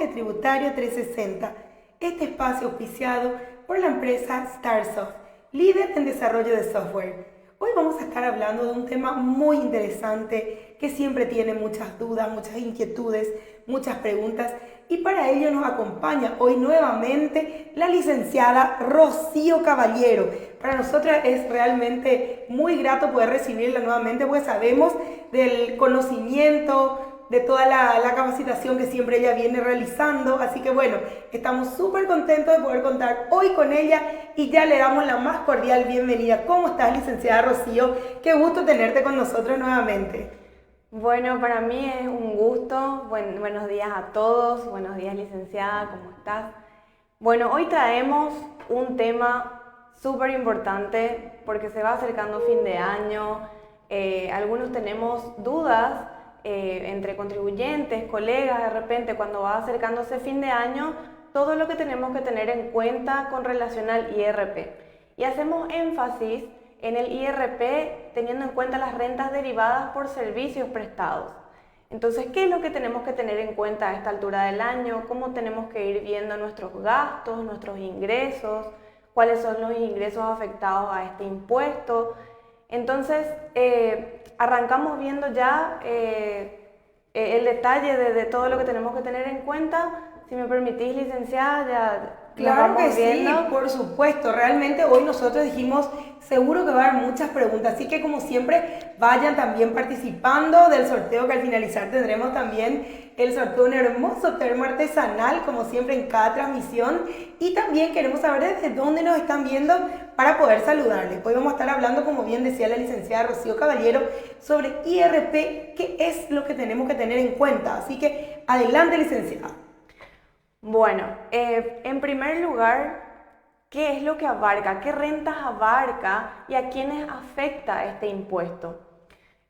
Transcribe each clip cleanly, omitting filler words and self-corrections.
Enfoque Tributario 360. Este espacio auspiciado por la empresa Starsoft, líder en desarrollo de software. Hoy vamos a estar hablando de un tema muy interesante que siempre tiene muchas dudas, muchas inquietudes, muchas preguntas, y para ello nos acompaña hoy nuevamente la licenciada Rocío Caballero. Para nosotras es realmente muy grato poder recibirla nuevamente, porque sabemos del conocimiento, de toda la capacitación que siempre ella viene realizando. Así que bueno, estamos súper contentos de poder contar hoy con ella y ya le damos la más cordial bienvenida. ¿Cómo estás, licenciada Rocío? Qué gusto tenerte con nosotros nuevamente. Bueno, para mí es un gusto. Buenos días a todos. Buenos días, licenciada, ¿cómo estás? Bueno, hoy traemos un tema súper importante porque se va acercando fin de año. Algunos tenemos dudas entre contribuyentes, colegas, de repente cuando va acercándose fin de año, todo lo que tenemos que tener en cuenta con relación al IRP. Y hacemos énfasis en el IRP teniendo en cuenta las rentas derivadas por servicios prestados. Entonces, ¿qué es lo que tenemos que tener en cuenta a esta altura del año? ¿Cómo tenemos que ir viendo nuestros gastos, nuestros ingresos? ¿Cuáles son los ingresos afectados a este impuesto? Entonces, arrancamos viendo ya el detalle de todo lo que tenemos que tener en cuenta. Si me permitís, licenciada, ya Claro que viendo. sí, por supuesto. Realmente hoy nosotros dijimos, seguro que va a haber muchas preguntas, así que como siempre, vayan también participando del sorteo, que al finalizar tendremos también el sorteo de un hermoso termo artesanal, como siempre en cada transmisión. Y también queremos saber desde dónde nos están viendo para poder saludarles. Hoy vamos a estar hablando, como bien decía la licenciada Rocío Caballero, sobre IRP, qué es lo que tenemos que tener en cuenta. Así que adelante, licenciada. Bueno, en primer lugar, ¿qué es lo que abarca? ¿Qué rentas abarca y a quiénes afecta este impuesto?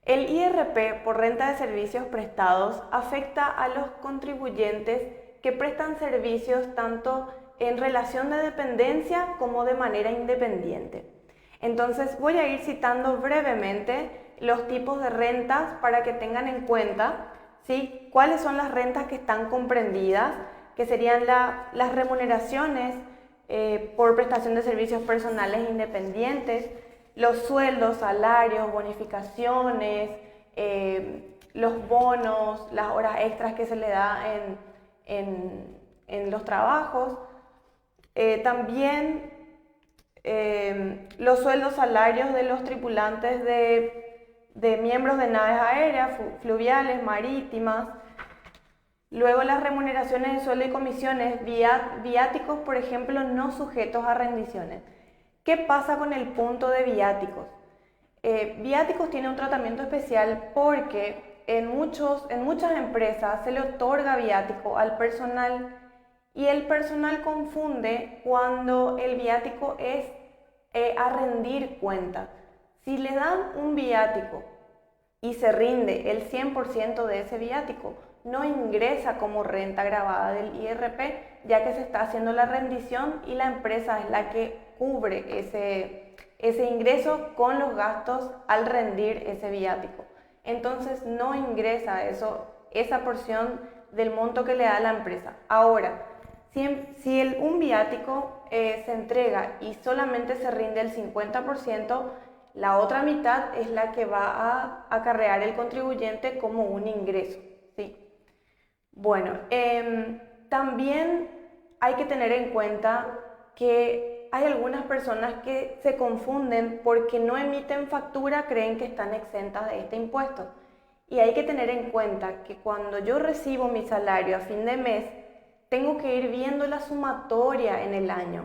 El IRP por renta de servicios prestados afecta a los contribuyentes que prestan servicios tanto en relación de dependencia como de manera independiente. Entonces voy a ir citando brevemente los tipos de rentas para que tengan en cuenta, ¿sí?, cuáles son las rentas que están comprendidas, que serían las remuneraciones por prestación de servicios personales independientes, los sueldos, salarios, bonificaciones, los bonos, las horas extras que se le da en los trabajos, también los sueldos, salarios de los tripulantes de miembros de naves aéreas, fluviales, marítimas. Luego las remuneraciones de sueldo y comisiones, viáticos, por ejemplo, no sujetos a rendiciones. ¿Qué pasa con el punto de viáticos? Viáticos tiene un tratamiento especial porque en muchas empresas se le otorga viático al personal y el personal confunde cuando el viático es a rendir cuenta. Si le dan un viático y se rinde el 100% de ese viático, no ingresa como renta gravada del IRP, ya que se está haciendo la rendición y la empresa es la que cubre ese ingreso con los gastos al rendir ese viático. Entonces no ingresa esa porción del monto que le da la empresa. Ahora, si un viático se entrega y solamente se rinde el 50%, la otra mitad es la que va a acarrear el contribuyente como un ingreso, ¿sí? Bueno, también hay que tener en cuenta que hay algunas personas que se confunden porque no emiten factura, creen que están exentas de este impuesto. Y hay que tener en cuenta que cuando yo recibo mi salario a fin de mes, tengo que ir viendo la sumatoria en el año,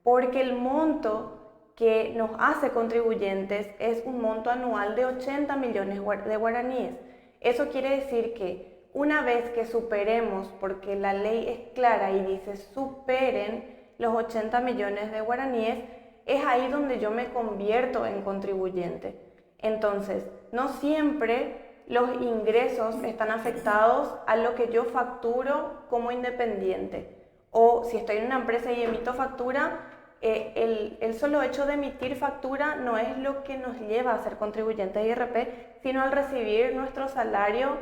porque el monto que nos hace contribuyentes es un monto anual de 80 millones de guaraníes. Eso quiere decir que una vez que superemos, porque la ley es clara y dice superen los 80 millones de guaraníes, es ahí donde yo me convierto en contribuyente. Entonces, no siempre los ingresos están afectados a lo que yo facturo como independiente. O si estoy en una empresa y emito factura, el solo hecho de emitir factura no es lo que nos lleva a ser contribuyentes de IRP, sino al recibir nuestro salario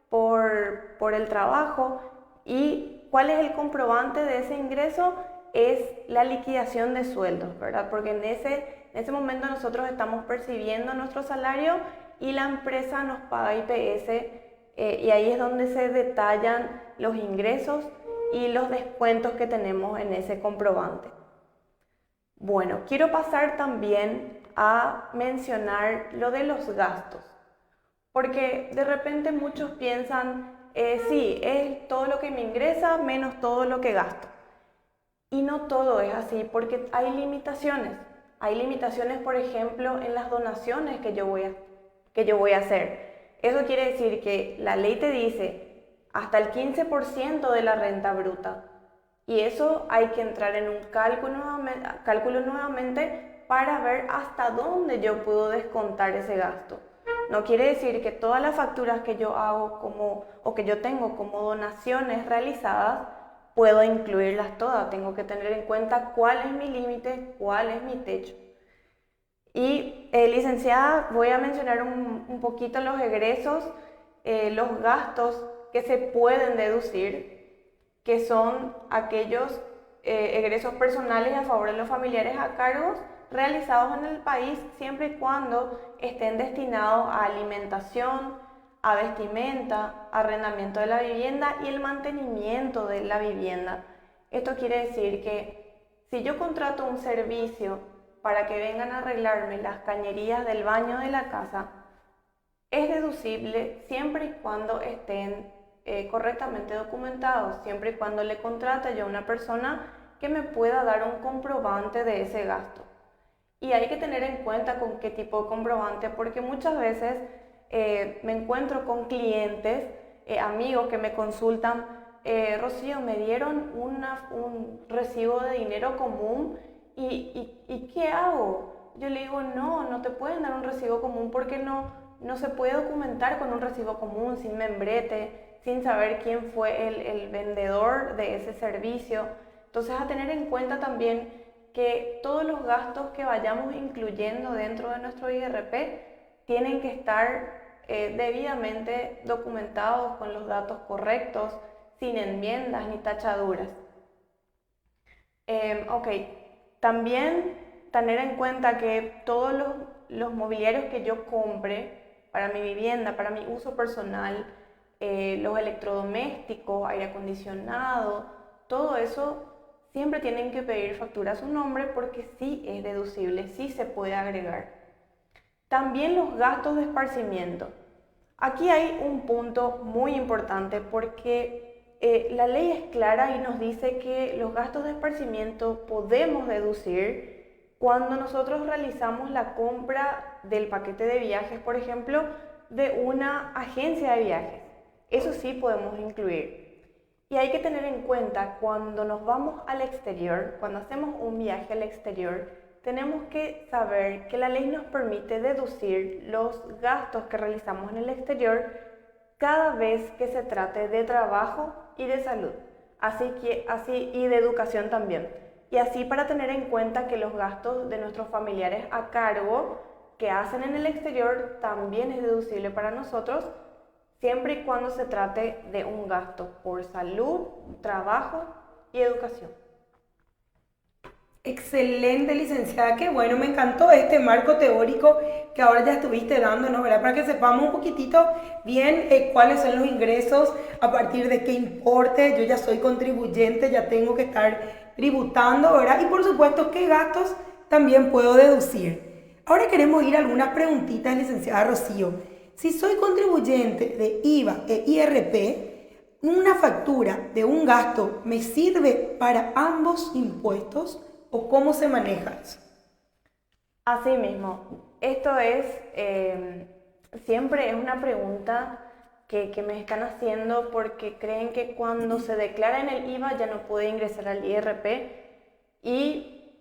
por el trabajo y ¿Cuál es el comprobante de ese ingreso? Es la liquidación de sueldos, ¿verdad? Porque en ese momento nosotros estamos percibiendo nuestro salario y la empresa nos paga IPS, y ahí es donde se detallan los ingresos y los descuentos que tenemos en ese comprobante. Bueno, quiero pasar también a mencionar lo de los gastos, porque de repente muchos piensan, sí, es todo lo que me ingresa menos todo lo que gasto. Y no todo es así, porque hay limitaciones. Hay limitaciones, por ejemplo, en las donaciones que yo voy a hacer. Eso quiere decir que la ley te dice hasta el 15% de la renta bruta. Y eso hay que entrar en un cálculo nuevamente para ver hasta dónde yo puedo descontar ese gasto. No quiere decir que todas las facturas que yo hago o que yo tengo como donaciones realizadas puedo incluirlas todas. Tengo que tener en cuenta cuál es mi límite, cuál es mi techo. Y licenciada, voy a mencionar un poquito los egresos, los gastos que se pueden deducir, que son aquellos egresos personales a favor de los familiares a cargos realizados en el país siempre y cuando estén destinados a alimentación, a vestimenta, arrendamiento de la vivienda y el mantenimiento de la vivienda. Esto quiere decir que si yo contrato un servicio para que vengan a arreglarme las cañerías del baño de la casa, es deducible siempre y cuando estén correctamente documentados, siempre y cuando le contrate yo a una persona que me pueda dar un comprobante de ese gasto. Y hay que tener en cuenta con qué tipo de comprobante, porque muchas veces me encuentro con clientes, amigos que me consultan, Rocío, me dieron un recibo de dinero común y ¿qué hago? Yo le digo, no te pueden dar un recibo común porque no se puede documentar con un recibo común, sin membrete, sin saber quién fue el vendedor de ese servicio. Entonces, a tener en cuenta también que todos los gastos que vayamos incluyendo dentro de nuestro IRP tienen que estar debidamente documentados con los datos correctos, sin enmiendas ni tachaduras. Ok, también tener en cuenta que todos los mobiliarios que yo compre para mi vivienda, para mi uso personal, los electrodomésticos, aire acondicionado, todo eso siempre tienen que pedir factura a su nombre porque sí es deducible, sí se puede agregar. También los gastos de esparcimiento. Aquí hay un punto muy importante porque la ley es clara y nos dice que los gastos de esparcimiento podemos deducir cuando nosotros realizamos la compra del paquete de viajes, por ejemplo, de una agencia de viajes. Eso sí podemos incluir. Y hay que tener en cuenta cuando nos vamos al exterior, cuando hacemos un viaje al exterior, tenemos que saber que la ley nos permite deducir los gastos que realizamos en el exterior cada vez que se trate de trabajo y de salud, así y de educación también. Y así para tener en cuenta que los gastos de nuestros familiares a cargo que hacen en el exterior también es deducible para nosotros, siempre y cuando se trate de un gasto por salud, trabajo y educación. Excelente, licenciada, qué bueno, me encantó este marco teórico que ahora ya estuviste dándonos, ¿verdad? Para que sepamos un poquitito bien cuáles son los ingresos, a partir de qué importe, yo ya soy contribuyente, ya tengo que estar tributando, ¿verdad? Y por supuesto, qué gastos también puedo deducir. Ahora queremos ir a algunas preguntitas, licenciada Rocío. Si soy contribuyente de IVA e IRP, ¿una factura de un gasto me sirve para ambos impuestos o cómo se maneja eso? Así mismo, esto es, siempre es una pregunta que me están haciendo porque creen que cuando se declara en el IVA ya no puede ingresar al IRP, y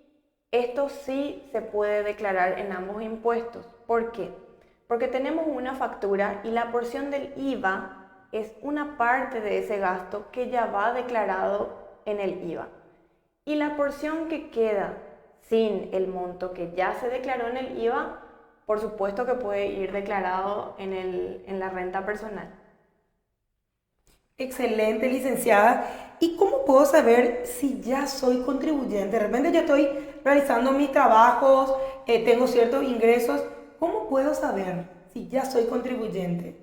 esto sí se puede declarar en ambos impuestos. ¿Por qué? Porque tenemos una factura y la porción del IVA es una parte de ese gasto que ya va declarado en el IVA. Y la porción que queda sin el monto que ya se declaró en el IVA, por supuesto que puede ir declarado en la renta personal. Excelente, licenciada. ¿Y cómo puedo saber si ya soy contribuyente? De repente yo estoy realizando mis trabajos, tengo ciertos ingresos. ¿Cómo puedo saber si ya soy contribuyente?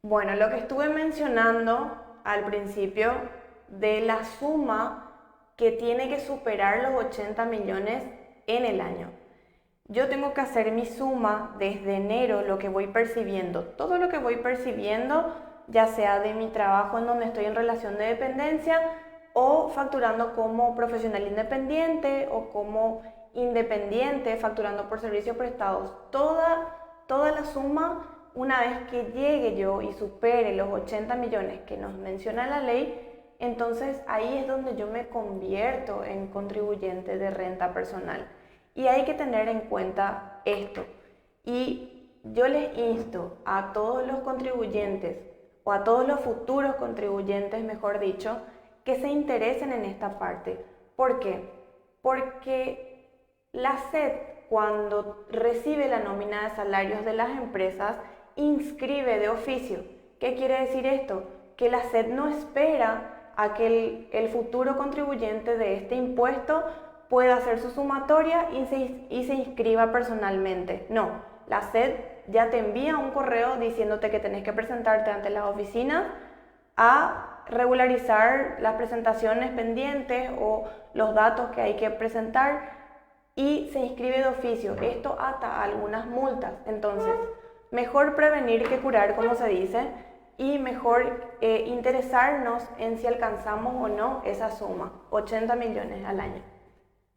Bueno, lo que estuve mencionando al principio de la suma que tiene que superar los 80 millones en el año. Yo tengo que hacer mi suma desde enero, lo que voy percibiendo. Todo lo que voy percibiendo, ya sea de mi trabajo en donde estoy en relación de dependencia o facturando como profesional independiente o como independiente, facturando por servicios prestados. Toda la suma, una vez que llegue yo y supere los 80 millones que nos menciona la ley, entonces ahí es donde yo me convierto en contribuyente de renta personal. Y hay que tener en cuenta esto. Y yo les insto a todos los contribuyentes, o a todos los futuros contribuyentes, mejor dicho, que se interesen en esta parte. ¿Por qué? Porque la SED, cuando recibe la nómina de salarios de las empresas, inscribe de oficio. ¿Qué quiere decir esto? Que la SED no espera a que el futuro contribuyente de este impuesto pueda hacer su sumatoria y se inscriba personalmente. No, la SED ya te envía un correo diciéndote que tenés que presentarte ante las oficinas a regularizar las presentaciones pendientes o los datos que hay que presentar y se inscribe de oficio. Esto ata a algunas multas. Entonces, mejor prevenir que curar, como se dice, y mejor interesarnos en si alcanzamos o no esa suma, 80 millones al año.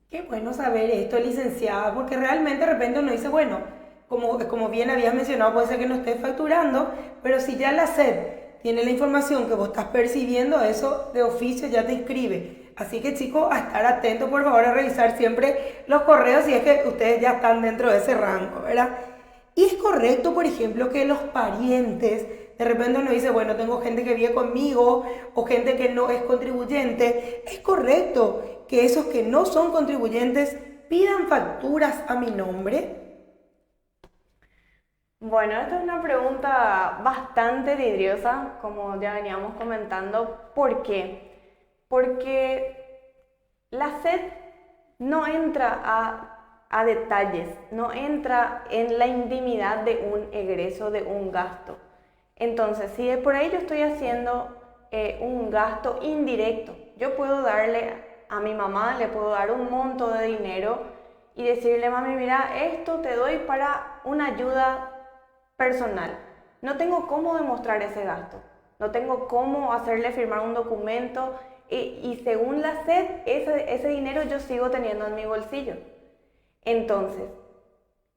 Qué bueno saber esto, licenciada, porque realmente de repente uno dice, bueno, como bien habías mencionado, puede ser que no estés facturando, pero si ya la SED tiene la información que vos estás percibiendo, eso de oficio ya te inscribe. Así que chicos, a estar atentos, por favor, a revisar siempre los correos si es que ustedes ya están dentro de ese rango, ¿verdad? Y es correcto, por ejemplo, que los parientes, de repente uno dice, bueno, tengo gente que vive conmigo o gente que no es contribuyente. Es correcto que esos que no son contribuyentes pidan facturas a mi nombre. Bueno, esta es una pregunta bastante vidriosa, como ya veníamos comentando. ¿Por qué? Porque la SED no entra a detalles, no entra en la intimidad de un egreso, de un gasto. Entonces, si de por ahí yo estoy haciendo un gasto indirecto, yo puedo darle a mi mamá, le puedo dar un monto de dinero y decirle, mami, mira, esto te doy para una ayuda personal. No tengo cómo demostrar ese gasto, no tengo cómo hacerle firmar un documento y según la SED, ese dinero yo sigo teniendo en mi bolsillo. Entonces,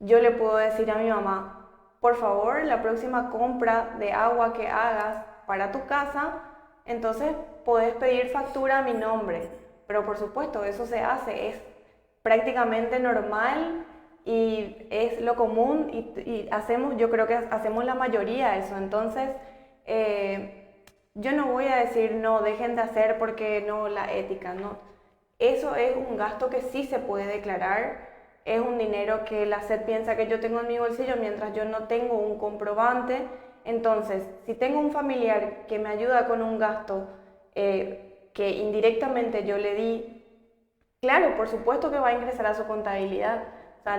yo le puedo decir a mi mamá, por favor, la próxima compra de agua que hagas para tu casa, entonces podés pedir factura a mi nombre. Pero por supuesto, eso se hace, es prácticamente normal y es lo común y hacemos, yo creo que hacemos la mayoría eso. Entonces, yo no voy a decir, no, dejen de hacer porque no, la ética, no. Eso es un gasto que sí se puede declarar. Es un dinero que la SED piensa que yo tengo en mi bolsillo mientras yo no tengo un comprobante. Entonces, si tengo un familiar que me ayuda con un gasto que indirectamente yo le di, claro, por supuesto que va a ingresar a su contabilidad. O sea,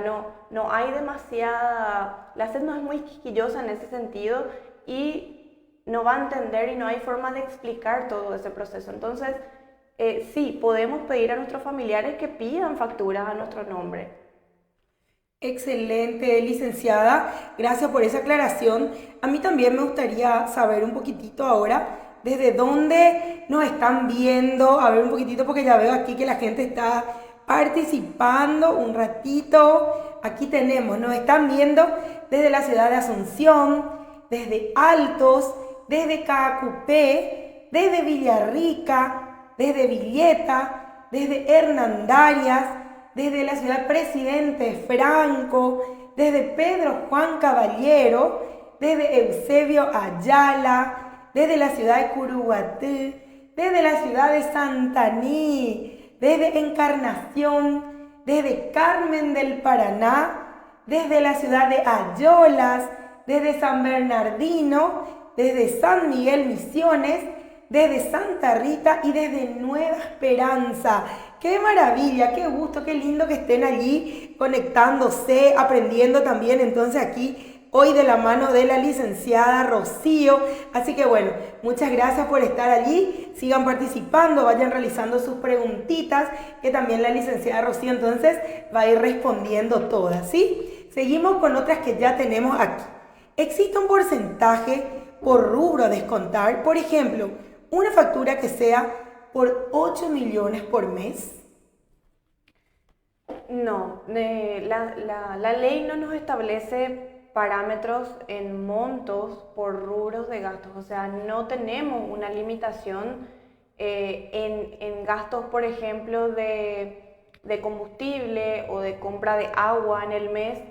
no hay demasiada... La SED no es muy quisquillosa en ese sentido y no va a entender y no hay forma de explicar todo ese proceso. Entonces, sí, podemos pedir a nuestros familiares que pidan facturas a nuestro nombre. Excelente, licenciada. Gracias por esa aclaración. A mí también me gustaría saber un poquitito ahora desde dónde nos están viendo. A ver un poquitito porque ya veo aquí que la gente está participando un ratito. Aquí tenemos, nos están viendo desde la ciudad de Asunción, desde Altos, desde Caacupé, desde Villarrica, desde Villeta, desde Hernandarias, desde la ciudad Presidente Franco, desde Pedro Juan Caballero, desde Eusebio Ayala, desde la ciudad de Curuguatú, desde la ciudad de Santaní, desde Encarnación, desde Carmen del Paraná, desde la ciudad de Ayolas, desde San Bernardino, desde San Miguel Misiones, desde Santa Rita y desde Nueva Esperanza. ¡Qué maravilla! ¡Qué gusto! ¡Qué lindo que estén allí conectándose, aprendiendo también entonces aquí! Hoy de la mano de la licenciada Rocío. Así que bueno, muchas gracias por estar allí. Sigan participando, vayan realizando sus preguntitas, que también la licenciada Rocío entonces va a ir respondiendo todas, ¿sí? Seguimos con otras que ya tenemos aquí. ¿Existe un porcentaje por rubro a descontar? Por ejemplo, una factura que sea por 8 millones por mes. No, la ley no nos establece parámetros en montos por rubros de gastos, o sea, no tenemos una limitación en gastos, por ejemplo, de combustible o de compra de agua en el mes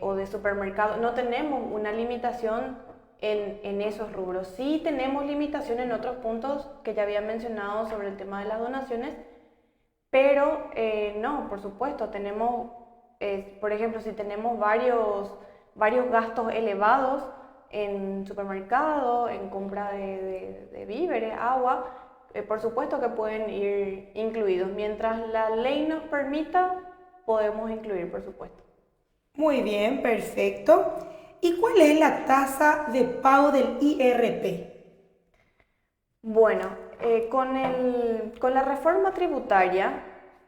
o de supermercado, no tenemos una limitación en esos rubros. Sí tenemos limitación en otros puntos que ya había mencionado sobre el tema de las donaciones, pero no, por supuesto, tenemos, por ejemplo, si tenemos varios gastos elevados en supermercado, en compra de víveres, agua, por supuesto que pueden ir incluidos. Mientras la ley nos permita, podemos incluir, por supuesto. Muy bien, perfecto. ¿Y cuál es la tasa de pago del IRP? Bueno, con la reforma tributaria,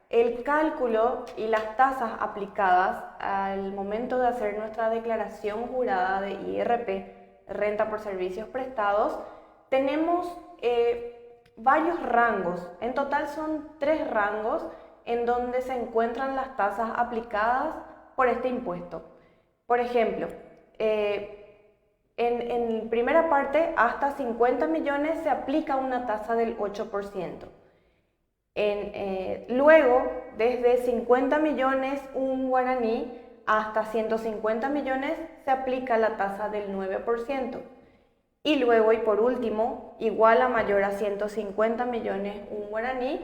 el cálculo y las tasas aplicadas al momento de hacer nuestra declaración jurada de IRP, renta por servicios prestados, tenemos varios rangos. En total son 3 rangos en donde se encuentran las tasas aplicadas por este impuesto. Por ejemplo, en primera parte, hasta 50 millones se aplica una tasa del 8%. Luego, desde 50 millones un guaraní hasta 150 millones se aplica la tasa del 9%. Y luego, y por último, igual a mayor a 150 millones un guaraní,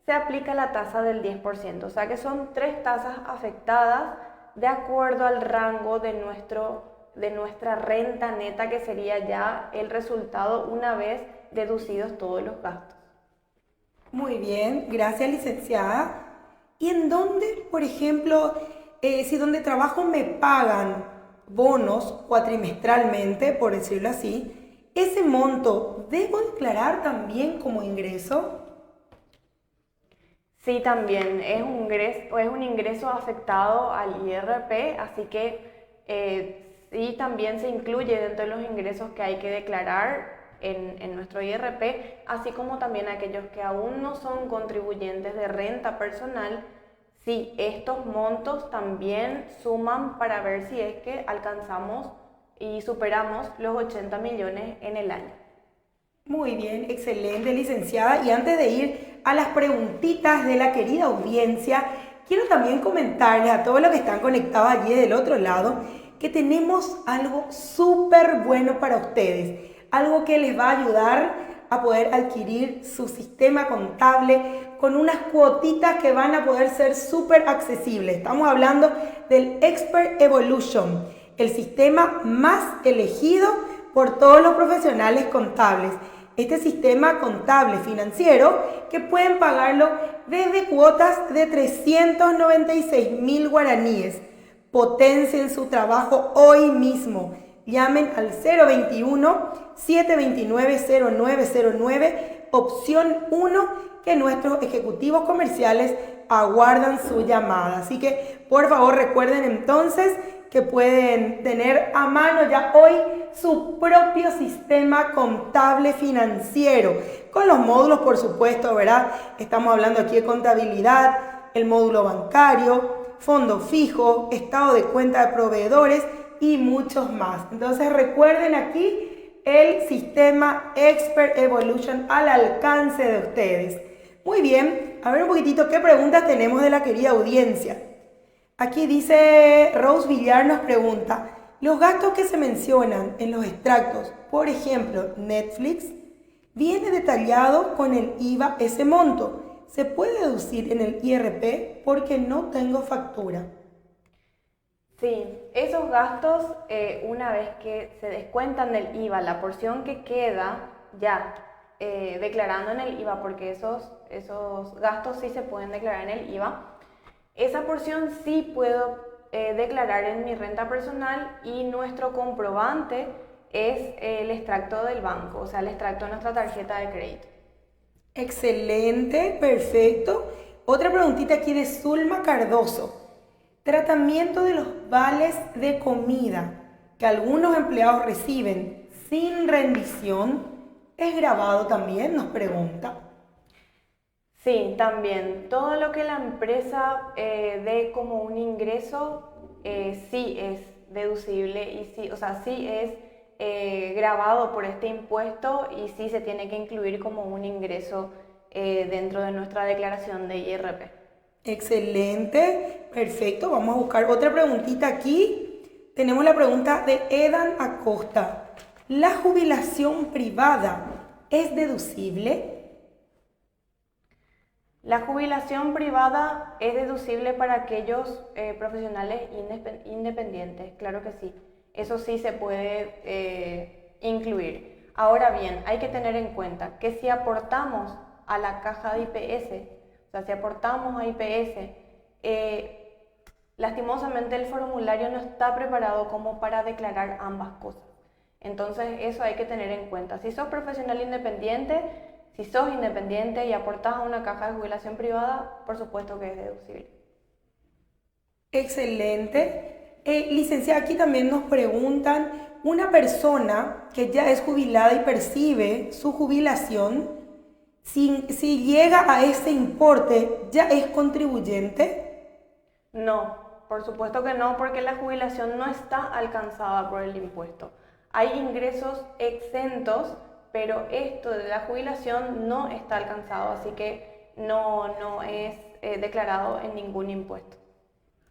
se aplica la tasa del 10%. O sea que son 3 tasas afectadas de acuerdo al rango de nuestra renta neta, que sería ya el resultado una vez deducidos todos los gastos. Muy bien, gracias licenciada. ¿Y en dónde, por ejemplo, si donde trabajo me pagan bonos cuatrimestralmente, por decirlo así, ese monto debo declarar también como ingreso? Sí, también es un ingreso afectado al IRP, así que sí, también se incluye dentro de los ingresos que hay que declarar en nuestro IRP, así como también aquellos que aún no son contribuyentes de renta personal. Sí, estos montos también suman para ver si es que alcanzamos y superamos los 80 millones en el año. Muy bien, excelente licenciada. Y antes de ir a las preguntitas de la querida audiencia, quiero también comentarles a todos los que están conectados allí del otro lado que tenemos algo súper bueno para ustedes, algo que les va a ayudar a poder adquirir su sistema contable con unas cuotitas que van a poder ser súper accesibles. Estamos hablando del Expert Evolution, el sistema más elegido por todos los profesionales contables. Este sistema contable financiero que pueden pagarlo desde cuotas de 396.000 guaraníes. Potencien su trabajo hoy mismo. Llamen al 021-729-0909, opción 1, que nuestros ejecutivos comerciales aguardan su llamada. Así que, por favor, recuerden entonces que pueden tener a mano ya hoy su propio sistema contable financiero, con los módulos, por supuesto, ¿verdad? Estamos hablando aquí de contabilidad, el módulo bancario, fondo fijo, estado de cuenta de proveedores y muchos más. Entonces recuerden aquí el sistema Expert Evolution al alcance de ustedes. Muy bien, a ver un poquitito qué preguntas tenemos de la querida audiencia. Aquí dice Rose Villar, nos pregunta, los gastos que se mencionan en los extractos, por ejemplo Netflix, viene detallado con el IVA ese monto. ¿Se puede deducir en el IRP porque no tengo factura? Sí, esos gastos, una vez que se descuentan del IVA, la porción que queda ya declarando en el IVA, porque esos gastos sí se pueden declarar en el IVA. Esa porción sí puedo declarar en mi renta personal, y nuestro comprobante es el extracto del banco, o sea, el extracto de nuestra tarjeta de crédito. Excelente, perfecto. Otra preguntita aquí de Zulma Cardoso. Tratamiento de los vales de comida que algunos empleados reciben sin rendición, ¿es grabado también?, nos pregunta. Sí, también. Todo lo que la empresa dé como un ingreso, sí es deducible y sí, o sea, sí es grabado por este impuesto, y sí se tiene que incluir como un ingreso dentro de nuestra declaración de IRP. Excelente, perfecto. Vamos a buscar otra preguntita aquí. Tenemos la pregunta de Edan Acosta. ¿La jubilación privada es deducible? La jubilación privada es deducible para aquellos profesionales independientes, claro que sí. Eso sí se puede incluir. Ahora bien, hay que tener en cuenta que si aportamos a la caja de IPS, o sea, si aportamos a IPS, lastimosamente el formulario no está preparado como para declarar ambas cosas. Entonces eso hay que tener en cuenta. Si sos profesional independiente, si sos independiente y aportás a una caja de jubilación privada, por supuesto que es deducible. Excelente. Licenciada, aquí también nos preguntan, una persona que ya es jubilada y percibe su jubilación, si llega a ese importe, ¿ya es contribuyente? No, por supuesto que no, porque la jubilación no está alcanzada por el impuesto. Hay ingresos exentos, pero esto de la jubilación no está alcanzado, así que no es declarado en ningún impuesto.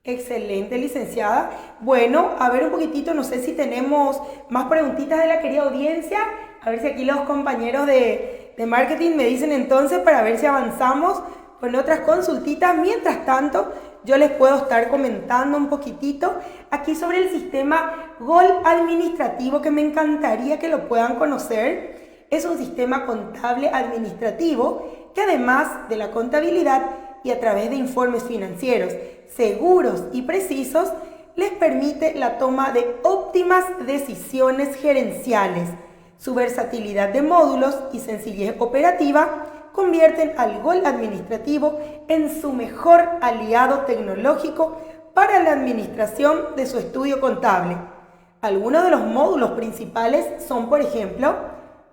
Excelente, licenciada. Bueno, a ver un poquitito, no sé si tenemos más preguntitas de la querida audiencia. A ver si aquí los compañeros de marketing me dicen entonces, para ver si avanzamos con otras consultitas. Mientras tanto, yo les puedo estar comentando un poquitito aquí sobre el sistema GOL administrativo, que me encantaría que lo puedan conocer. Es un sistema contable administrativo que, además de la contabilidad y a través de informes financieros seguros y precisos, les permite la toma de óptimas decisiones gerenciales. Su versatilidad de módulos y sencillez operativa convierten al GOL administrativo en su mejor aliado tecnológico para la administración de su estudio contable. Algunos de los módulos principales son, por ejemplo,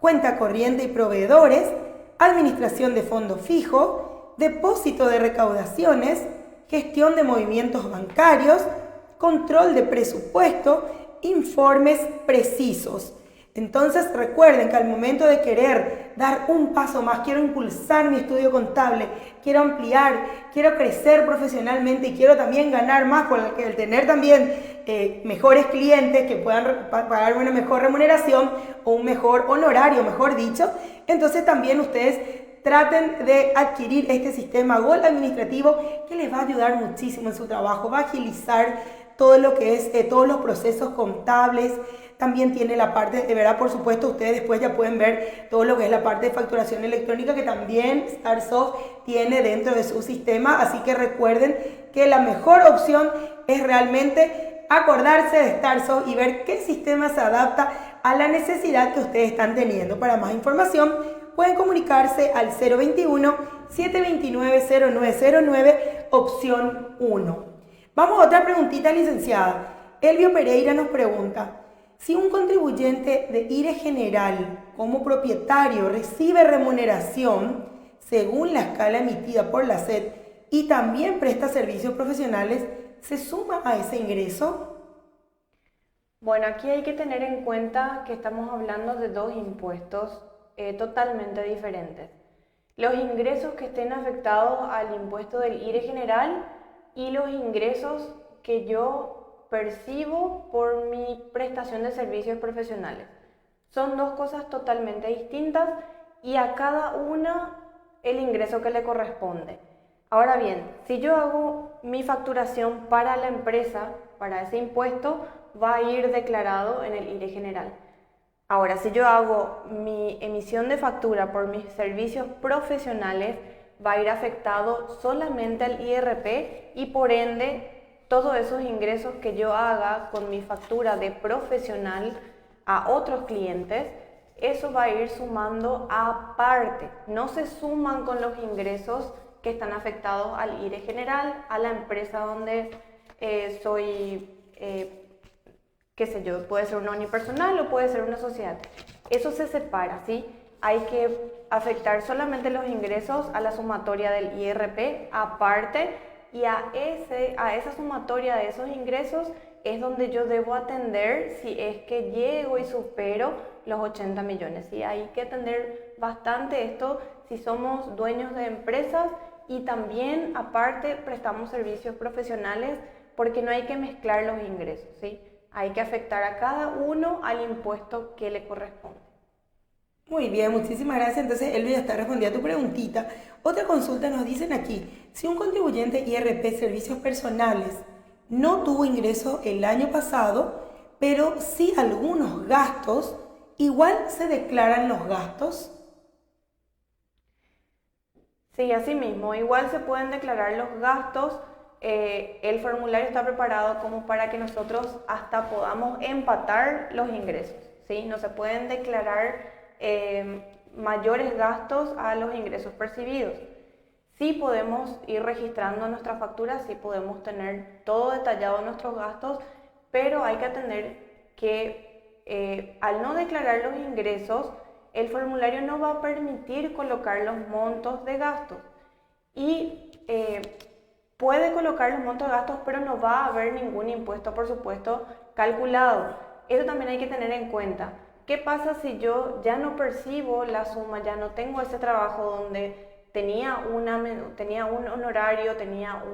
cuenta corriente y proveedores, administración de fondo fijo, depósito de recaudaciones, gestión de movimientos bancarios, control de presupuesto, informes precisos. Entonces recuerden que al momento de querer dar un paso más, quiero impulsar mi estudio contable, quiero ampliar, quiero crecer profesionalmente y quiero también ganar más por el tener también mejores clientes que puedan pagarme una mejor remuneración o un mejor honorario, mejor dicho, entonces también ustedes traten de adquirir este sistema GOL administrativo, que les va a ayudar muchísimo en su trabajo, va a agilizar todo lo que es todos los procesos contables. También tiene la parte, de verdad, por supuesto, ustedes después ya pueden ver todo lo que es la parte de facturación electrónica, que también StarSoft tiene dentro de su sistema. Así que recuerden que la mejor opción es realmente acordarse de StarSoft y ver qué sistema se adapta a la necesidad que ustedes están teniendo. Para más información, pueden comunicarse al 021-729-0909, opción 1. Vamos a otra preguntita, licenciada. Elvio Pereira nos pregunta, si un contribuyente de IRE general como propietario recibe remuneración según la escala emitida por la SED y también presta servicios profesionales, ¿se suma a ese ingreso? Bueno, aquí hay que tener en cuenta que estamos hablando de dos impuestos totalmente diferentes. Los ingresos que estén afectados al impuesto del IRE general y los ingresos que yo percibo por mi prestación de servicios profesionales. Son dos cosas totalmente distintas y a cada una el ingreso que le corresponde. Ahora bien, si yo hago mi facturación para la empresa, para ese impuesto, va a ir declarado en el IRE general. Ahora, si yo hago mi emisión de factura por mis servicios profesionales, va a ir afectado solamente al IRP y por ende todos esos ingresos que yo haga con mi factura de profesional a otros clientes, eso va a ir sumando aparte. No se suman con los ingresos que están afectados al IRE general, a la empresa donde soy, qué sé yo, puede ser una unipersonal o puede ser una sociedad. Eso se separa, ¿sí? Hay que afectar solamente los ingresos a la sumatoria del IRP aparte y a esa sumatoria de esos ingresos es donde yo debo atender si es que llego y supero los 80 millones. ¿Sí? Hay que atender bastante esto si somos dueños de empresas y también aparte prestamos servicios profesionales porque no hay que mezclar los ingresos. ¿Sí? Hay que afectar a cada uno al impuesto que le corresponde. Muy bien, muchísimas gracias. Entonces, Elvia ya está respondiendo a tu preguntita. Otra consulta nos dicen aquí, si un contribuyente IRP Servicios Personales no tuvo ingreso el año pasado, pero sí algunos gastos, ¿igual se declaran los gastos? Sí, así mismo, igual se pueden declarar los gastos. El formulario está preparado como para que nosotros hasta podamos empatar los ingresos, ¿sí? No se pueden declarar mayores gastos a los ingresos percibidos. Sí podemos ir registrando nuestras facturas, sí podemos tener todo detallado en nuestros gastos, pero hay que atender que al no declarar los ingresos, el formulario no va a permitir colocar los montos de gastos y puede colocar los montos de gastos, pero no va a haber ningún impuesto, por supuesto, calculado. Eso también hay que tener en cuenta. ¿Qué pasa si yo ya no percibo la suma, ya no tengo ese trabajo donde tenía un honorario, tenía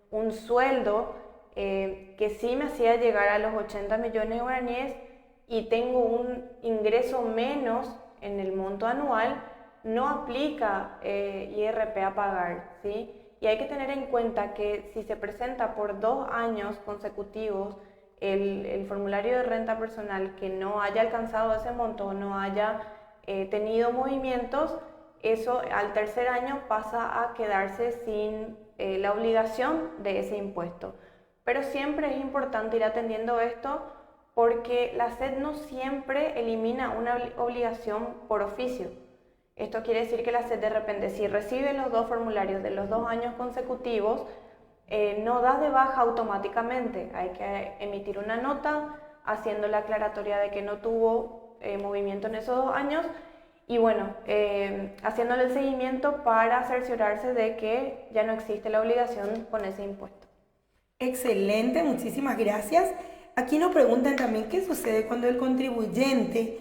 un sueldo que sí me hacía llegar a los 80 millones de guaraníes y tengo un ingreso menos en el monto anual? No aplica IRP a pagar, ¿sí? Y hay que tener en cuenta que si se presenta por 2 años consecutivos el formulario de renta personal que no haya alcanzado ese monto o no haya tenido movimientos, eso al tercer año pasa a quedarse sin la obligación de ese impuesto. Pero siempre es importante ir atendiendo esto porque la SED no siempre elimina una obligación por oficio. Esto quiere decir que la SED de repente, si recibe los 2 formularios de los 2 años consecutivos, no da de baja automáticamente. Hay que emitir una nota haciendo la aclaratoria de que no tuvo movimiento en esos 2 años y bueno, haciéndole el seguimiento para cerciorarse de que ya no existe la obligación con ese impuesto. Excelente, muchísimas gracias. Aquí nos preguntan también qué sucede cuando al contribuyente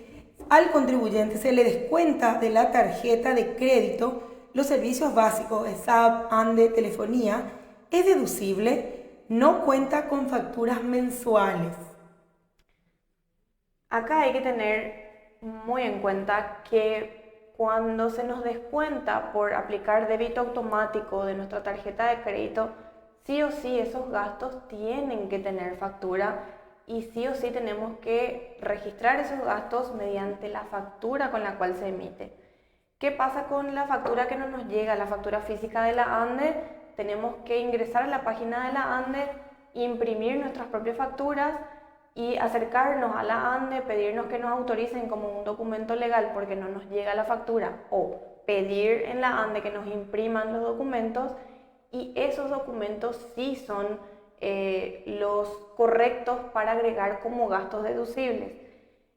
se le descuenta de la tarjeta de crédito los servicios básicos, SAP, ANDE, telefonía. ¿Es deducible? ¿No cuenta con facturas mensuales? Acá hay que tener muy en cuenta que cuando se nos descuenta por aplicar débito automático de nuestra tarjeta de crédito, sí o sí esos gastos tienen que tener factura y sí o sí tenemos que registrar esos gastos mediante la factura con la cual se emite. ¿Qué pasa con la factura que no nos llega, la factura física de la ANDE? Tenemos que ingresar a la página de la ANDE, imprimir nuestras propias facturas y acercarnos a la ANDE, pedirnos que nos autoricen como un documento legal porque no nos llega la factura o pedir en la ANDE que nos impriman los documentos y esos documentos sí son los correctos para agregar como gastos deducibles.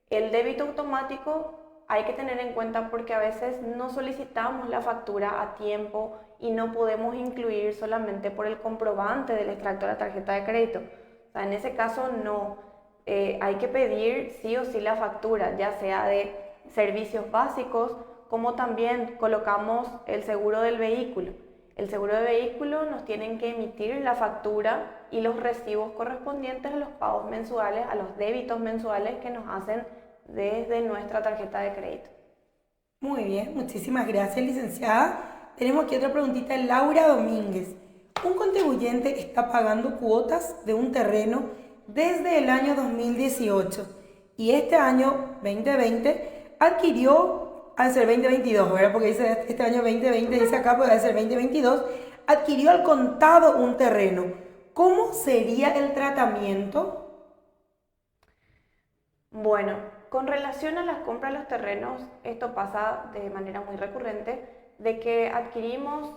El débito automático hay que tener en cuenta porque a veces no solicitamos la factura a tiempo y no podemos incluir solamente por el comprobante del extracto de la tarjeta de crédito. O sea, en ese caso no, hay que pedir sí o sí la factura, ya sea de servicios básicos, como también colocamos el seguro del vehículo. El seguro de vehículo nos tienen que emitir la factura y los recibos correspondientes a los pagos mensuales, a los débitos mensuales que nos hacen desde nuestra tarjeta de crédito. Muy bien, muchísimas gracias, licenciada. Tenemos aquí otra preguntita de Laura Domínguez. Un contribuyente está pagando cuotas de un terreno desde el año 2018 y este año 2020 adquirió, al ser 2022, ¿verdad? Porque dice este año 2020, dice acá, puede ser 2022, adquirió al contado un terreno. ¿Cómo sería el tratamiento? Bueno, con relación a las compras de los terrenos, esto pasa de manera muy recurrente, de que adquirimos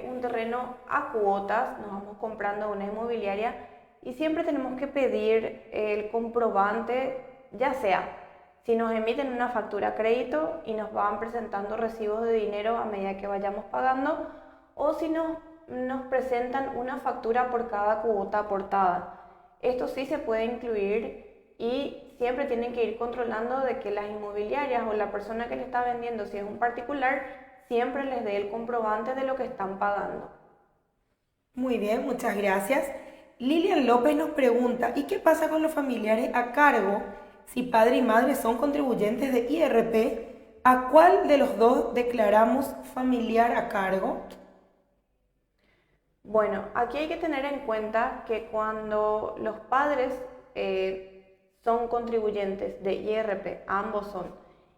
un terreno a cuotas, nos vamos comprando una inmobiliaria y siempre tenemos que pedir el comprobante, ya sea si nos emiten una factura a crédito y nos van presentando recibos de dinero a medida que vayamos pagando, o si nos presentan una factura por cada cuota aportada. Esto sí se puede incluir y siempre tienen que ir controlando de que las inmobiliarias o la persona que le está vendiendo, si es un particular, siempre les dé el comprobante de lo que están pagando. Muy bien, muchas gracias. Lilian López nos pregunta, ¿y qué pasa con los familiares a cargo si padre y madre son contribuyentes de IRP? ¿A cuál de los dos declaramos familiar a cargo? Bueno, aquí hay que tener en cuenta que cuando los padres son contribuyentes de IRP, ambos son,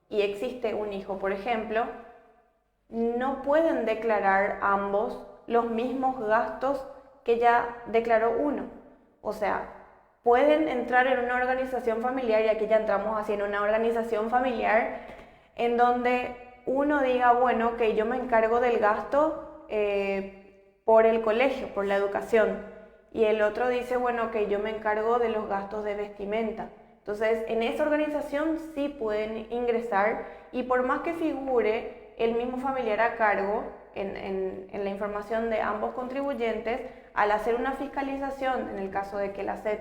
y existe un hijo, por ejemplo, no pueden declarar ambos los mismos gastos que ya declaró uno. O sea, pueden entrar en una organización familiar, y aquí ya entramos así en una organización familiar, en donde uno diga, bueno, que yo me encargo del gasto por el colegio, por la educación, y el otro dice, bueno, que yo me encargo de los gastos de vestimenta. Entonces, en esa organización sí pueden ingresar, y por más que figure el mismo familiar a cargo en la información de ambos contribuyentes, al hacer una fiscalización, en el caso de que la SED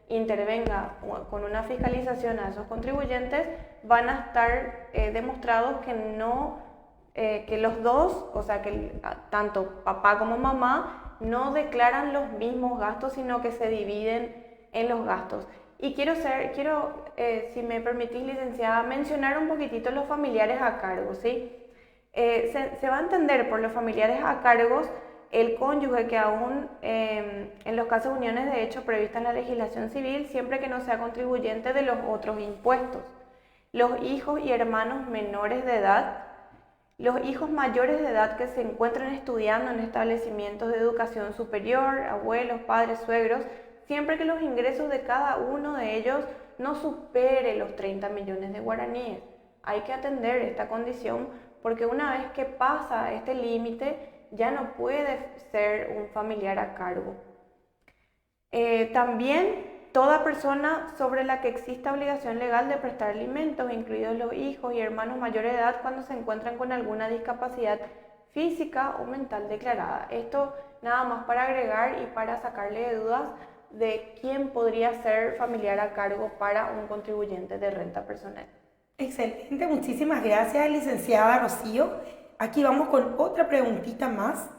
intervenga con una fiscalización a esos contribuyentes, van a estar demostrados que no, que los dos, o sea, que tanto papá como mamá no declaran los mismos gastos, sino que se dividen en los gastos. Y quiero, si me permitís, licenciada, mencionar un poquitito los familiares a cargo, ¿sí? Se va a entender por los familiares a cargos el cónyuge que aún en los casos de uniones de hecho previstas en la legislación civil, siempre que no sea contribuyente de los otros impuestos, los hijos y hermanos menores de edad, los hijos mayores de edad que se encuentran estudiando en establecimientos de educación superior, abuelos, padres, suegros, siempre que los ingresos de cada uno de ellos no supere los 30 millones de guaraníes. Hay que atender esta condición porque una vez que pasa este límite ya no puede ser un familiar a cargo. También toda persona sobre la que exista obligación legal de prestar alimentos, incluidos los hijos y hermanos mayores de edad cuando se encuentran con alguna discapacidad física o mental declarada. Esto nada más para agregar y para sacarle de dudas de quién podría ser familiar a cargo para un contribuyente de renta personal. Excelente, muchísimas gracias, licenciada Rocío. Aquí vamos con otra preguntita más.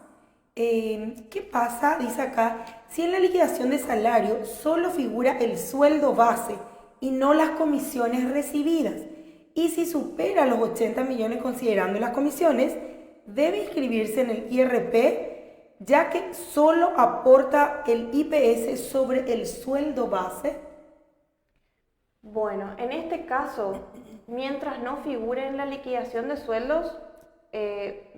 ¿Qué pasa, dice acá, si en la liquidación de salario solo figura el sueldo base y no las comisiones recibidas? Y si supera los 80 millones considerando las comisiones, debe inscribirse en el IRP, ya que solo aporta el IPS sobre el sueldo base. Bueno, en este caso, mientras no figure en la liquidación de sueldos,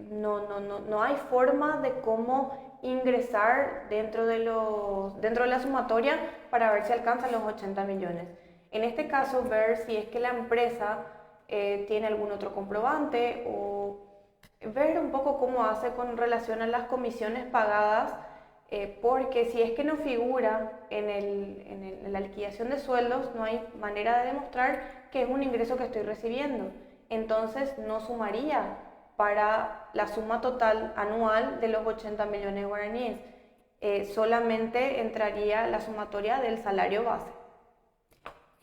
no hay forma de cómo ingresar dentro de la sumatoria para ver si alcanza los 80 millones. En este caso, ver si es que la empresa tiene algún otro comprobante o ver un poco cómo hace con relación a las comisiones pagadas, porque si es que no figura en la liquidación de sueldos, no hay manera de demostrar que es un ingreso que estoy recibiendo. Entonces no sumaría para la suma total anual de los 80 millones de guaraníes. Solamente entraría la sumatoria del salario base.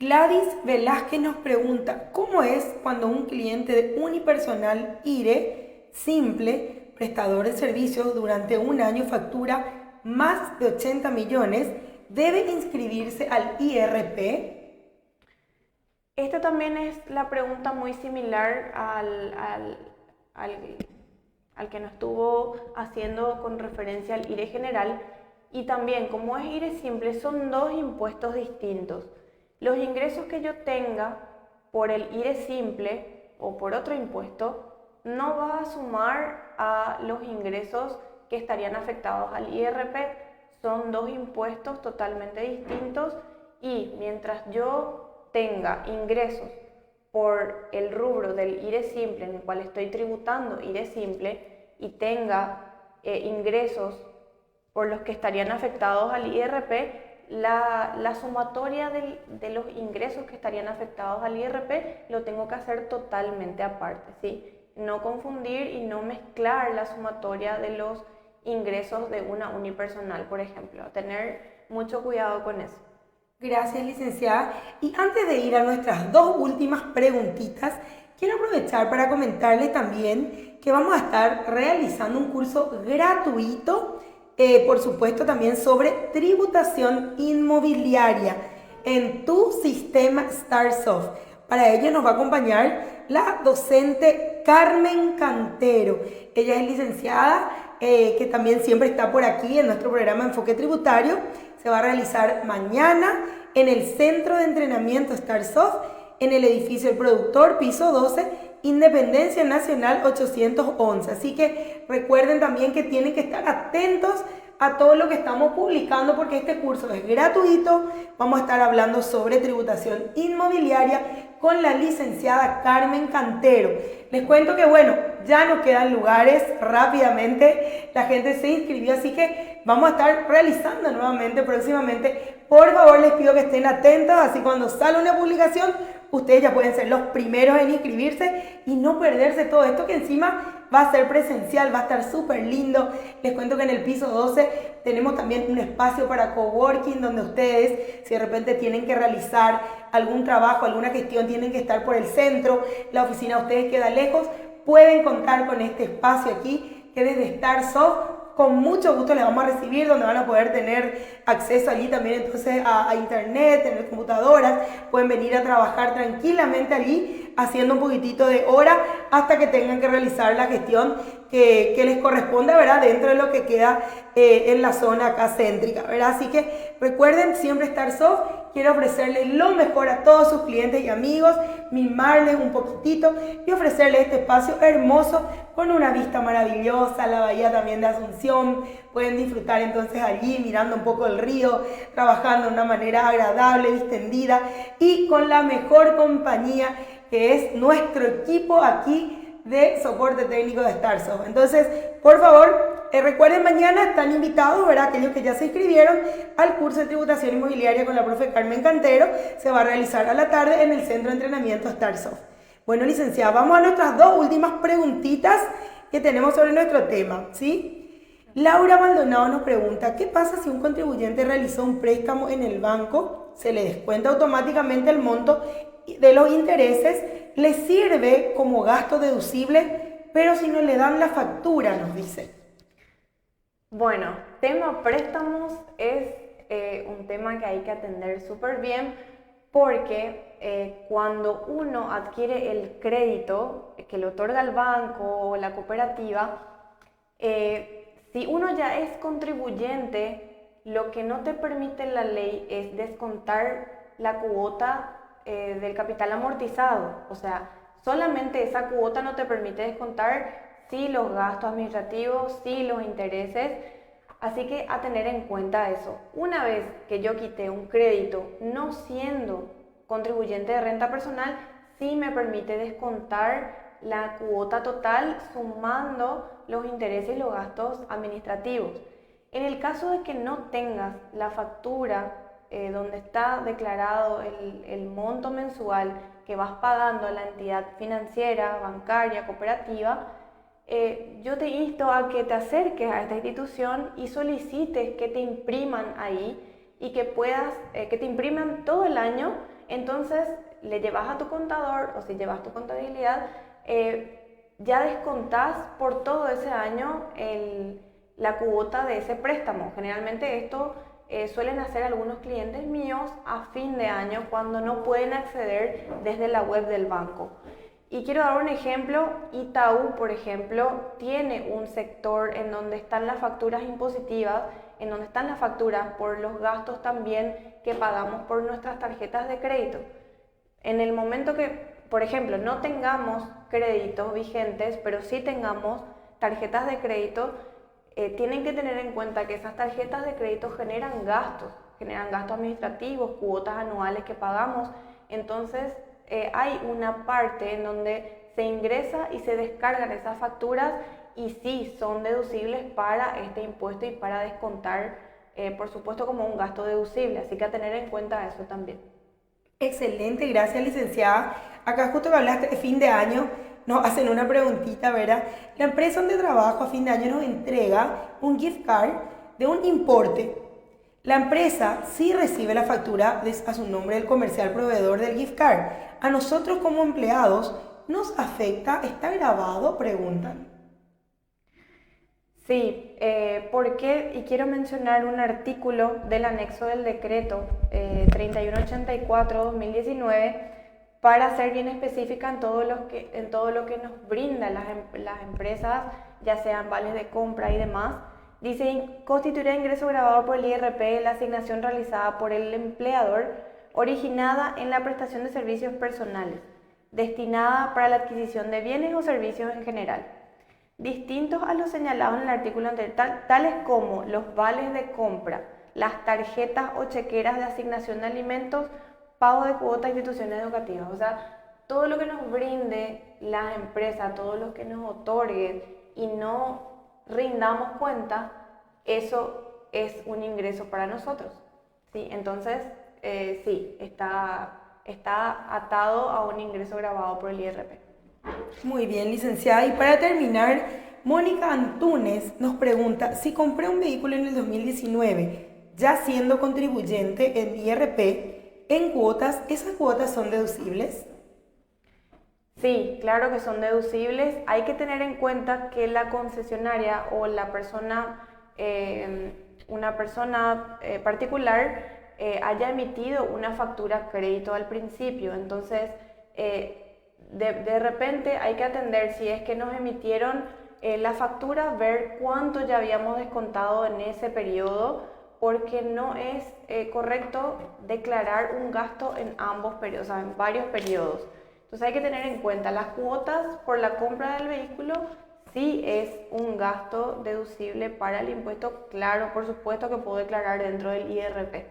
Gladys Velázquez nos pregunta, ¿cómo es cuando un cliente de unipersonal IRE simple, prestador de servicios, durante un año factura más de 80 millones, debe inscribirse al IRP? Esta también es la pregunta muy similar al que nos estuvo haciendo con referencia al IRE general, y también como es IRE simple son dos impuestos distintos. Los ingresos que yo tenga por el IRE simple o por otro impuesto, no va a sumar a los ingresos que estarían afectados al IRP. Son dos impuestos totalmente distintos y mientras yo tenga ingresos por el rubro del IRE simple, en el cual estoy tributando IRE simple, y tenga ingresos por los que estarían afectados al IRP, la sumatoria de los ingresos que estarían afectados al IRP lo tengo que hacer totalmente aparte, ¿sí? No confundir y no mezclar la sumatoria de los ingresos de una unipersonal, por ejemplo. Tener mucho cuidado con eso. Gracias, licenciada. Y antes de ir a nuestras dos últimas preguntitas, quiero aprovechar para comentarles también que vamos a estar realizando un curso gratuito, por supuesto también sobre tributación inmobiliaria en tu sistema StarSoft. Para ello nos va a acompañar la docente Carmen Cantero. Ella es licenciada, que también siempre está por aquí en nuestro programa Enfoque Tributario. Se va a realizar mañana en el Centro de Entrenamiento StarSoft, en el edificio El Productor, piso 12, Independencia Nacional 811. Así que recuerden también que tienen que estar atentos a todo lo que estamos publicando porque este curso es gratuito. Vamos a estar hablando sobre tributación inmobiliaria con la licenciada Carmen Cantero. Les cuento que bueno, ya nos quedan lugares rápidamente. La gente se inscribió, así que vamos a estar realizando nuevamente próximamente. Por favor, les pido que estén atentos, así cuando sale una publicación, ustedes ya pueden ser los primeros en inscribirse y no perderse todo esto que encima va a ser presencial, va a estar súper lindo. Les cuento que en el piso 12 tenemos también un espacio para coworking donde ustedes, si de repente tienen que realizar algún trabajo, alguna gestión, tienen que estar por el centro, la oficina de ustedes queda lejos, pueden contar con este espacio aquí que desde StarSoft con mucho gusto les vamos a recibir, donde van a poder tener acceso allí también entonces a internet, tener computadoras, pueden venir a trabajar tranquilamente allí, haciendo un poquitito de hora hasta que tengan que realizar la gestión que les corresponde, ¿verdad? Dentro de lo que queda en la zona acá céntrica, ¿verdad? Así que recuerden siempre StarSoft. Quiero ofrecerles lo mejor a todos sus clientes y amigos, mimarles un poquitito y ofrecerles este espacio hermoso con una vista maravillosa, la bahía también de Asunción. Pueden disfrutar entonces allí mirando un poco el río, trabajando de una manera agradable, distendida y con la mejor compañía que es nuestro equipo aquí de soporte técnico de StarSoft. Entonces, por favor, recuerden, mañana están invitados, ¿verdad? Aquellos que ya se inscribieron al curso de tributación inmobiliaria con la profe Carmen Cantero. Se va a realizar a la tarde en el Centro de Entrenamiento StarSoft. Bueno, licenciada, vamos a nuestras dos últimas preguntitas que tenemos sobre nuestro tema, ¿sí? Laura Maldonado nos pregunta, ¿qué pasa si un contribuyente realizó un préstamo en el banco? ¿Se le descuenta automáticamente el monto de los intereses? ¿Le sirve como gasto deducible? Pero si no le dan la factura, nos dice. Bueno, tema préstamos es un tema que hay que atender súper bien porque cuando uno adquiere el crédito que le otorga el banco o la cooperativa, si uno ya es contribuyente, lo que no te permite la ley es descontar la cuota del capital amortizado. O sea, solamente esa cuota no te permite descontar sí los gastos administrativos, sí los intereses, así que a tener en cuenta eso. Una vez que yo quité un crédito no siendo contribuyente de renta personal, sí me permite descontar la cuota total sumando los intereses y los gastos administrativos. En el caso de que no tengas la factura donde está declarado el monto mensual que vas pagando a la entidad financiera, bancaria, cooperativa, yo te insto a que te acerques a esta institución y solicites que te impriman ahí y que puedas, que te impriman todo el año. Entonces le llevas a tu contador o si llevas tu contabilidad, ya descontás por todo ese año la cuota de ese préstamo. Generalmente esto suelen hacer algunos clientes míos a fin de año cuando no pueden acceder desde la web del banco. Y quiero dar un ejemplo. Itaú, por ejemplo, tiene un sector en donde están las facturas impositivas, en donde están las facturas por los gastos también que pagamos por nuestras tarjetas de crédito. En el momento que, por ejemplo, no tengamos créditos vigentes, pero sí tengamos tarjetas de crédito, tienen que tener en cuenta que esas tarjetas de crédito generan gastos administrativos, cuotas anuales que pagamos. Entonces, hay una parte en donde se ingresa y se descargan esas facturas y sí son deducibles para este impuesto y para descontar, por supuesto, como un gasto deducible. Así que a tener en cuenta eso también. Excelente, gracias licenciada. Acá justo que hablaste de fin de año, nos hacen una preguntita, ¿verdad? La empresa donde trabajo a fin de año nos entrega un gift card de un importe. La empresa sí recibe la factura a su nombre del comercial proveedor del gift card. A nosotros como empleados, ¿nos afecta? ¿Está grabado? Preguntan. Sí, ¿por qué? Y quiero mencionar un artículo del anexo del decreto 3184-2019 para ser bien específica en todo lo que nos brinda las empresas, ya sean vales de compra y demás. Dice, constituirá ingreso grabado por el IRP la asignación realizada por el empleador originada en la prestación de servicios personales, destinada para la adquisición de bienes o servicios en general, distintos a los señalados en el artículo anterior, tales como los vales de compra, las tarjetas o chequeras de asignación de alimentos, pago de cuotas a instituciones educativas. O sea, todo lo que nos brinde las empresas, todo lo que nos otorguen y no rindamos cuenta, eso es un ingreso para nosotros, ¿sí? Entonces, sí, está atado a un ingreso grabado por el IRP. Muy bien, licenciada. Y para terminar, Mónica Antunes nos pregunta, si compré un vehículo en el 2019, ya siendo contribuyente en IRP, en cuotas, ¿esas cuotas son deducibles? Sí, claro que son deducibles. Hay que tener en cuenta que la concesionaria o la persona, una persona particular haya emitido una factura crédito al principio. Entonces, de repente hay que atender si es que nos emitieron la factura, ver cuánto ya habíamos descontado en ese periodo, porque no es correcto declarar un gasto en ambos periodos, o sea, en varios periodos. Entonces hay que tener en cuenta las cuotas por la compra del vehículo, sí es un gasto deducible para el impuesto, claro, por supuesto que puedo declarar dentro del IRP.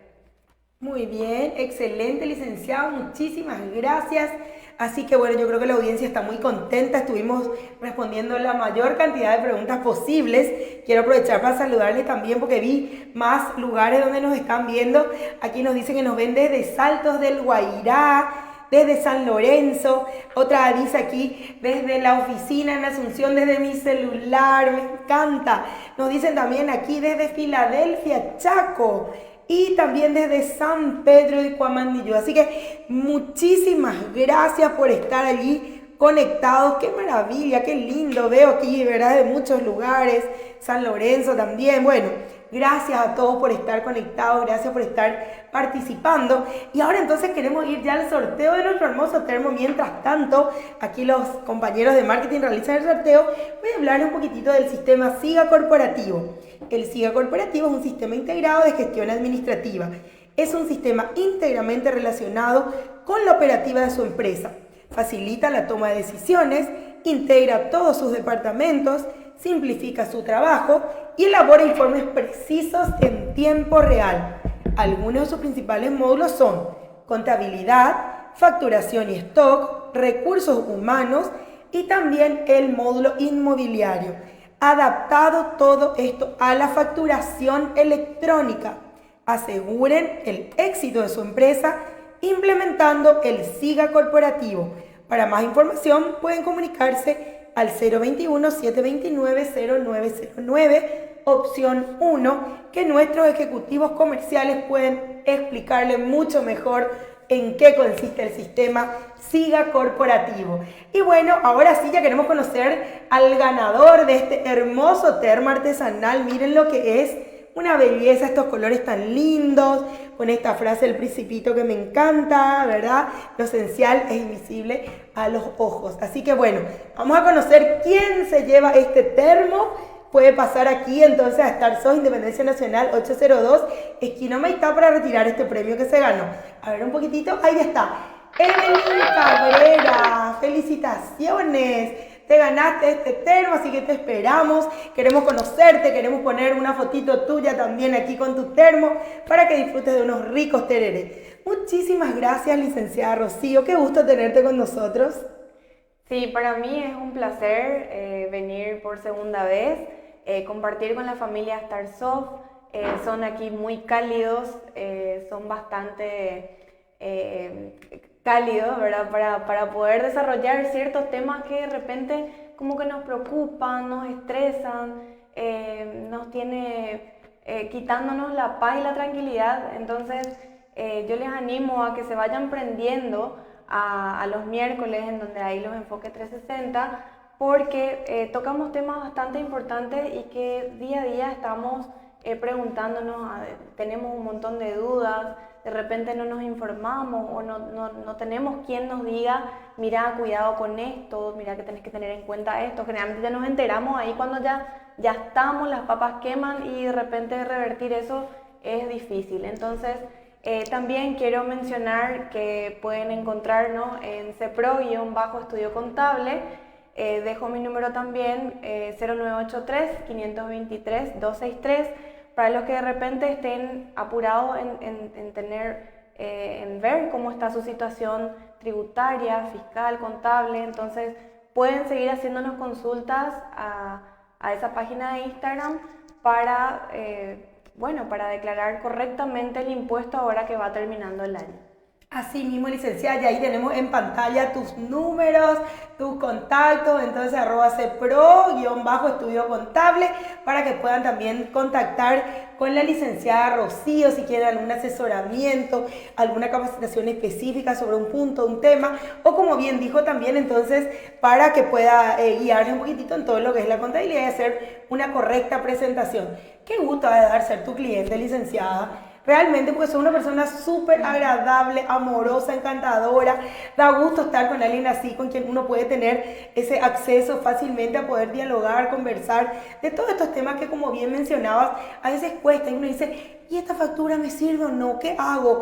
Muy bien, excelente licenciado, muchísimas gracias. Así que bueno, yo creo que la audiencia está muy contenta, estuvimos respondiendo la mayor cantidad de preguntas posibles. Quiero aprovechar para saludarles también porque vi más lugares donde nos están viendo. Aquí nos dicen que nos ven desde Saltos del Guairá, desde San Lorenzo, otra dice aquí desde la oficina en Asunción, desde mi celular, me encanta. Nos dicen también aquí desde Filadelfia, Chaco, y también desde San Pedro de Cuamandilló. Así que muchísimas gracias por estar allí conectados. Qué maravilla, qué lindo. Veo aquí, ¿verdad? De muchos lugares. San Lorenzo también. Bueno, gracias a todos por estar conectados. Gracias por estar participando. Y ahora entonces queremos ir ya al sorteo de nuestro hermoso termo. Mientras tanto, aquí los compañeros de marketing realizan el sorteo. Voy a hablar un poquitito del sistema SIGA Corporativo. El SIGA Corporativo es un sistema integrado de gestión administrativa. Es un sistema íntegramente relacionado con la operativa de su empresa. Facilita la toma de decisiones, integra todos sus departamentos, simplifica su trabajo y elabora informes precisos en tiempo real. Algunos de sus principales módulos son contabilidad, facturación y stock, recursos humanos y también el módulo inmobiliario. Adaptado todo esto a la facturación electrónica. Aseguren el éxito de su empresa implementando el SIGA Corporativo. Para más información pueden comunicarse al 021-729-0909, opción 1, que nuestros ejecutivos comerciales pueden explicarle mucho mejor en qué consiste el sistema SIGA Corporativo. Y bueno, ahora sí ya queremos conocer al ganador de este hermoso termo artesanal. Miren lo que es, una belleza, estos colores tan lindos, con esta frase del Principito que me encanta, ¿verdad? Lo esencial es invisible a los ojos. Así que bueno, vamos a conocer quién se lleva este termo. Puede pasar aquí entonces a Star SOS Independencia Nacional 802, esquina Maitá, para retirar este premio que se ganó. A ver un poquitito, ahí está. Evelyn Cabrera, felicitaciones. Te ganaste este termo, así que te esperamos. Queremos conocerte, queremos poner una fotito tuya también aquí con tu termo para que disfrutes de unos ricos tererés. Muchísimas gracias, licenciada Rocío. Qué gusto tenerte con nosotros. Sí, para mí es un placer venir por segunda vez, compartir con la familia Starsoft. Son aquí muy cálidos, son bastante cálidos, ¿verdad? Para poder desarrollar ciertos temas que de repente como que nos preocupan, nos estresan, nos tiene quitándonos la paz y la tranquilidad. Entonces yo les animo a que se vayan prendiendo a los miércoles en donde hay los enfoques 360, porque tocamos temas bastante importantes y que día a día estamos preguntándonos, tenemos un montón de dudas, de repente no nos informamos o no tenemos quien nos diga, mira, cuidado con esto, mira que tenés que tener en cuenta esto. Generalmente ya nos enteramos ahí cuando ya estamos, las papas queman y de repente revertir eso es difícil. Entonces también quiero mencionar que pueden encontrarnos en CEPRO-Estudio Contable. Dejo mi número también, 0983-523-263, para los que de repente estén apurados en ver cómo está su situación tributaria, fiscal, contable. Entonces pueden seguir haciéndonos consultas a esa página de Instagram para declarar correctamente el impuesto ahora que va terminando el año. Así mismo, licenciada, y ahí tenemos en pantalla tus números, tus contactos, entonces @CEPRO-Estudio Contable para que puedan también contactar con la licenciada Rocío si quieren algún asesoramiento, alguna capacitación específica sobre un punto, un tema, o como bien dijo también, entonces para que pueda guiarles un poquitito en todo lo que es la contabilidad y hacer una correcta presentación. Qué gusto de dar ser tu cliente, licenciada. Realmente porque soy una persona súper agradable, amorosa, encantadora. Da gusto estar con alguien así, con quien uno puede tener ese acceso fácilmente a poder dialogar, conversar de todos estos temas que, como bien mencionabas, a veces cuesta y uno dice, ¿y esta factura me sirve o no? ¿Qué hago?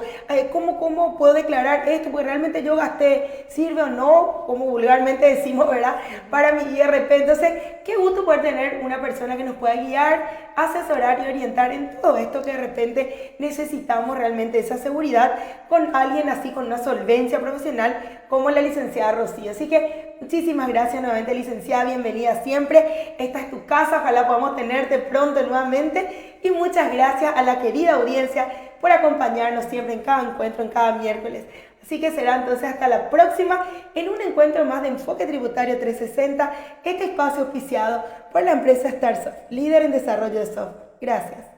¿Cómo puedo declarar esto? Porque realmente yo gasté, ¿sirve o no? Como vulgarmente decimos, ¿verdad? Para mi IRP. Entonces, qué gusto poder tener una persona que nos pueda guiar, asesorar y orientar en todo esto que de repente necesitamos realmente esa seguridad con alguien así, con una solvencia profesional como la licenciada Rocío. Así que muchísimas gracias nuevamente, licenciada, bienvenida siempre. Esta es tu casa, ojalá podamos tenerte pronto nuevamente. Y muchas gracias a la querida audiencia por acompañarnos siempre en cada encuentro, en cada miércoles. Así que será entonces hasta la próxima en un encuentro más de Enfoque Tributario 360, este espacio auspiciado por la empresa Starsoft, líder en desarrollo de software. Gracias.